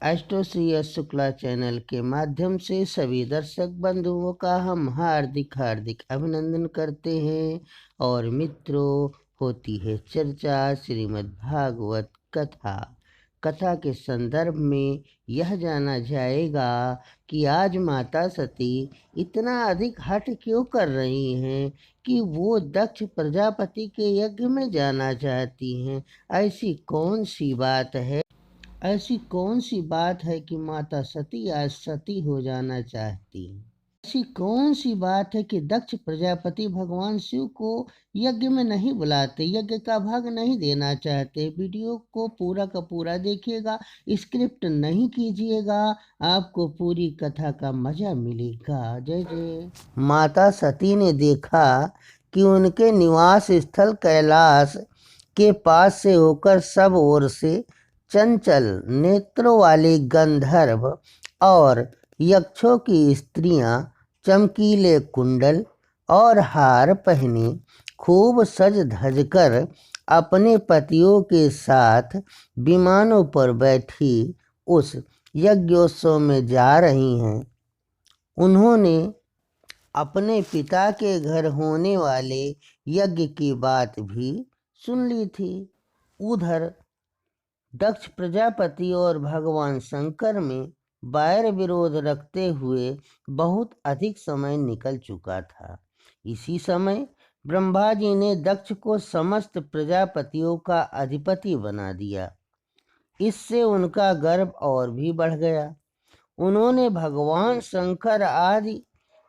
Astro Shukla channel के माध्यम से सभी दर्शक बंधुओं का हम हार्दिक हार्दिक अभिनंदन करते हैं। और मित्रों, होती है चर्चा श्रीमद् भागवत कथा के संदर्भ में यह जाना जाएगा कि आज माता सती इतना अधिक हठ क्यों कर रही हैं कि वो दक्ष प्रजापति के यज्ञ में जाना चाहती हैं। ऐसी कौन सी बात है कि माता सती आज सती हो जाना चाहती हैं? ऐसी कौन सी बात है कि दक्ष प्रजापति भगवान शिव को यज्ञ में नहीं बुलाते, यज्ञ का भाग नहीं देना चाहते? वीडियो को पूरा का पूरा देखिएगा, स्क्रिप्ट नहीं कीजिएगा, आपको पूरी कथा का मजा मिलेगा। जय जय। माता सती ने देखा कि उनके निवास स्थल कैलाश के पास से होकर सब ओर से चंचल नेत्रों वाले गंधर्व और यक्षों की स्त्रियां चमकीले कुंडल और हार पहने खूब सज धज कर अपने पतियों के साथ विमानों पर बैठी उस यज्ञोत्सव में जा रही हैं। उन्होंने अपने पिता के घर होने वाले यज्ञ की बात भी सुन ली थी। उधर दक्ष प्रजापति और भगवान शंकर में बैर विरोध रखते हुए बहुत अधिक समय निकल चुका था। इसी समय ब्रह्मा जी ने दक्ष को समस्त प्रजापतियों का अधिपति बना दिया। इससे उनका गर्व और भी बढ़ गया। उन्होंने भगवान शंकर आदि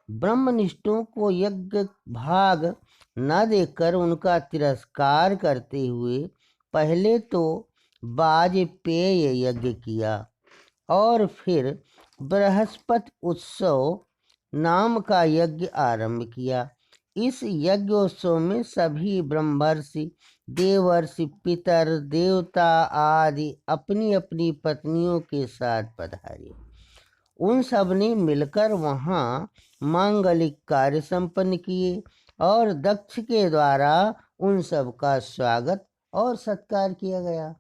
ब्रह्मनिष्ठों को यज्ञ भाग न देकर उनका तिरस्कार करते हुए पहले तो वाजपेय यज्ञ किया और फिर बृहस्पति उत्सव नाम का यज्ञ आरंभ किया। इस यज्ञोत्सव में सभी ब्रह्मर्षि, देवर्षि, पितर, देवता आदि अपनी अपनी पत्नियों के साथ पधारे। उन सब ने मिलकर वहाँ मांगलिक कार्य संपन्न किए और दक्ष के द्वारा उन सब का स्वागत और सत्कार किया गया।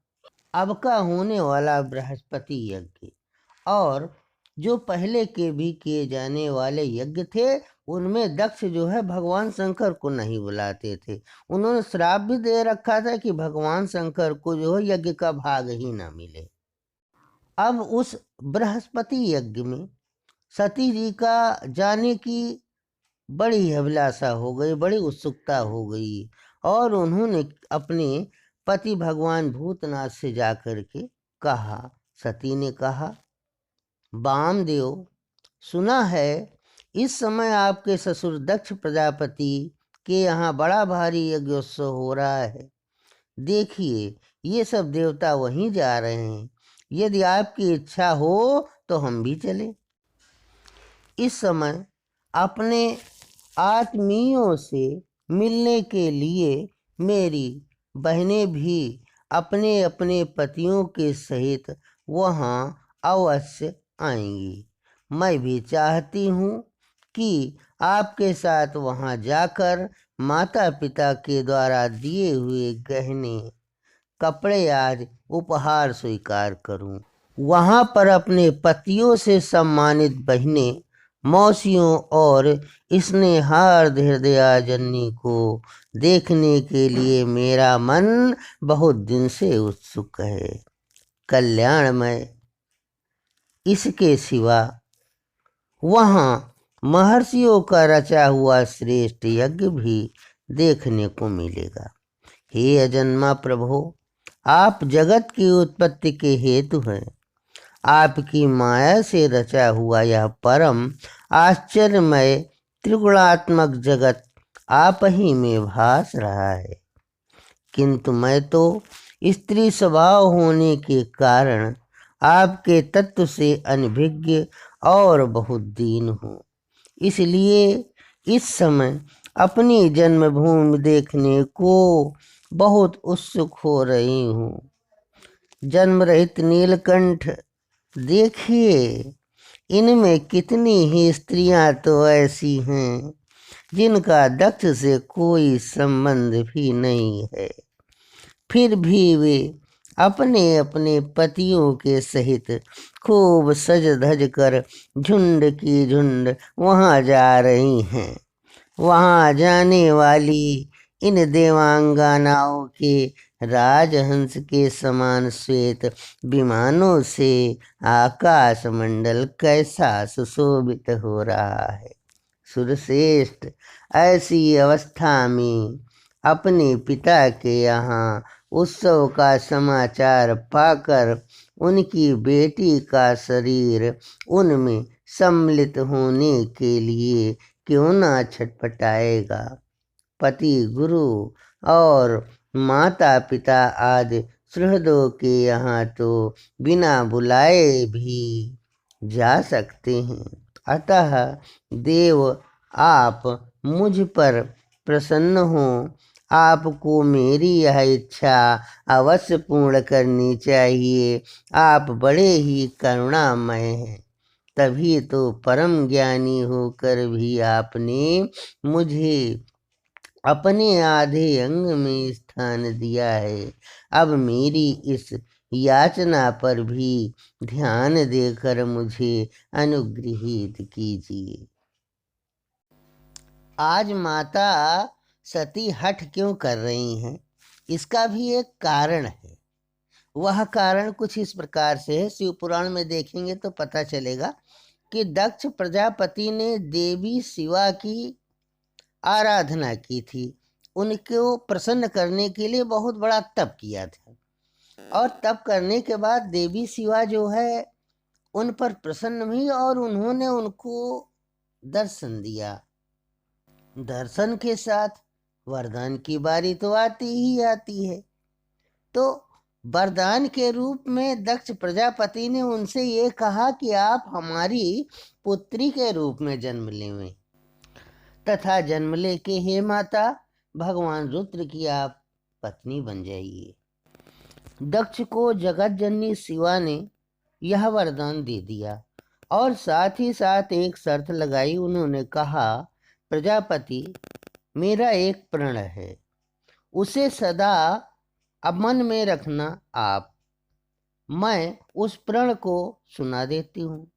अब का होने वाला बृहस्पति यज्ञ और जो पहले के भी किए जाने वाले यज्ञ थे, उनमें दक्ष जो है भगवान शंकर को नहीं बुलाते थे। उन्होंने श्राप भी दे रखा था कि भगवान शंकर को जो है यज्ञ का भाग ही ना मिले। अब उस बृहस्पति यज्ञ में सती जी का जाने की बड़ी अभिलाषा हो गई, बड़ी उत्सुकता हो गई और उन्होंने अपने पति भगवान भूतनाथ से जाकर के कहा। सती ने कहा, वामदेव, सुना है इस समय आपके ससुर दक्ष प्रजापति के यहाँ बड़ा भारी यज्ञोत्सव हो रहा है। देखिए, ये सब देवता वहीं जा रहे हैं। यदि आपकी इच्छा हो तो हम भी चले। इस समय अपने आत्मीयों से मिलने के लिए मेरी बहनें भी अपने अपने पतियों के सहित वहाँ अवश्य आएंगी। मैं भी चाहती हूँ कि आपके साथ वहाँ जाकर माता पिता के द्वारा दिए हुए गहने, कपड़े आदि उपहार स्वीकार करूँ। वहाँ पर अपने पतियों से सम्मानित बहनें, मौसियों और स्नेहार्द हृदयाजनी को देखने के लिए मेरा मन बहुत दिन से उत्सुक है। कल्याणमय। इसके सिवा वहाँ महर्षियों का रचा हुआ श्रेष्ठ यज्ञ भी देखने को मिलेगा। हे अजन्मा प्रभो, आप जगत की उत्पत्ति के हेतु हैं। आपकी माया से रचा हुआ यह परम आश्चर्यमय त्रिगुणात्मक जगत आप ही में भास रहा है। किंतु मैं तो स्त्री स्वभाव होने के कारण आपके तत्व से अनभिज्ञ और बहुत दीन हूँ। इसलिए इस समय अपनी जन्मभूमि देखने को बहुत उत्सुक हो रही हूँ। जन्म रहित नीलकंठ, देखिए इनमें कितनी ही स्त्रियां तो ऐसी हैं जिनका दक्ष से कोई संबंध भी नहीं है, फिर भी वे अपने अपने पतियों के सहित खूब सज धज कर झुंड की झुंड वहां जा रही हैं। वहां जाने वाली इन देवांगनाओं के राजहंस के समान श्वेत विमानों से आकाश मंडल कैसा सुशोभित हो रहा है। सुरश्रेष्ठ ऐसी अवस्था में अपने पिता के यहाँ उत्सव का समाचार पाकर उनकी बेटी का शरीर उनमें सम्मिलित होने के लिए क्यों ना छटपटाएगा। पति गुरु और माता पिता आदि सुहृदों के यहाँ तो बिना बुलाए भी जा सकते हैं। अतः देव आप मुझ पर प्रसन्न हो। आपको मेरी यह इच्छा अवश्य पूर्ण करनी चाहिए। आप बड़े ही करुणामय हैं। तभी तो परम ज्ञानी होकर भी आपने मुझे अपने आधे अंग में स्थान दिया है। अब मेरी इस याचना पर भी ध्यान देकर मुझे अनुग्रहित कीजिए। आज माता सती हठ क्यों कर रही हैं, इसका भी एक कारण है। वह कारण कुछ इस प्रकार से है। शिव पुराण में देखेंगे तो पता चलेगा कि दक्ष प्रजापति ने देवी शिवा की आराधना की थी। उनको प्रसन्न करने के लिए बहुत बड़ा तप किया था, और तप करने के बाद देवी शिवा जो है उन पर प्रसन्न हुई और उन्होंने उनको दर्शन दिया। दर्शन के साथ वरदान की बारी तो आती ही आती है। तो वरदान के रूप में दक्ष प्रजापति ने उनसे ये कहा कि आप हमारी पुत्री के रूप में जन्म लेंगे, तथा जन्म लेके हे माता भगवान रुद्र की आप पत्नी बन जाइए। दक्ष को जगत जननी शिवा ने यह वरदान दे दिया, और साथ ही साथ एक शर्त लगाई। उन्होंने कहा, प्रजापति मेरा एक प्रण है, उसे सदा मन में रखना आप। मैं उस प्रण को सुना देती हूँ,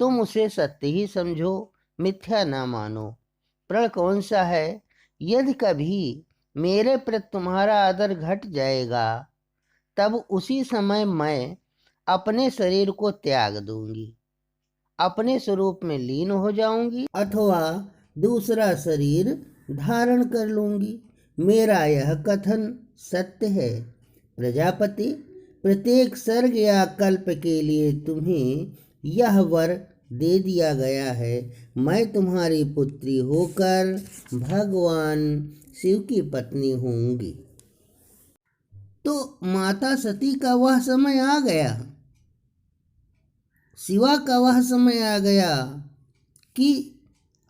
तुम उसे सत्य ही समझो, मिथ्या ना मानो। प्रण कौन सा है? यदि कभी मेरे प्रति तुम्हारा आदर घट जाएगा, तब उसी समय मैं अपने शरीर को त्याग दूंगी, अपने स्वरूप में लीन हो जाऊंगी, अथवा दूसरा शरीर धारण कर लूंगी। मेरा यह कथन सत्य है। प्रजापति, प्रत्येक सर्ग या कल्प के लिए तुम्हें यह वर दे दिया गया है। मैं तुम्हारी पुत्री होकर भगवान शिव की पत्नी होंगी। तो माता सती का वह समय आ गया, शिवा का वह समय आ गया कि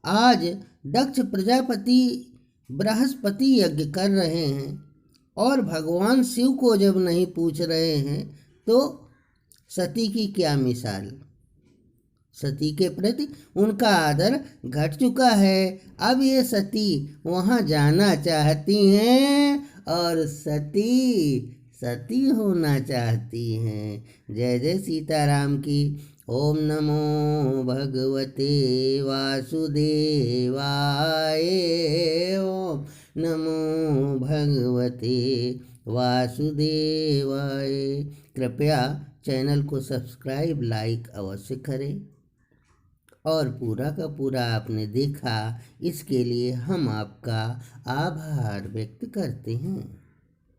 आज दक्ष प्रजापति बृहस्पति यज्ञ कर रहे हैं, और भगवान शिव को जब नहीं पूछ रहे हैं तो सती की क्या मिसाल। सती के प्रति उनका आदर घट चुका है। अब ये सती वहाँ जाना चाहती हैं और सती होना चाहती हैं। जय जय सीताराम की। ओम नमो भगवते वासुदेवाय। ओम नमो भगवते वासुदेवाय। कृपया चैनल को सब्सक्राइब लाइक अवश्य करें। और पूरा का पूरा आपने देखा, इसके लिए हम आपका आभार व्यक्त करते हैं।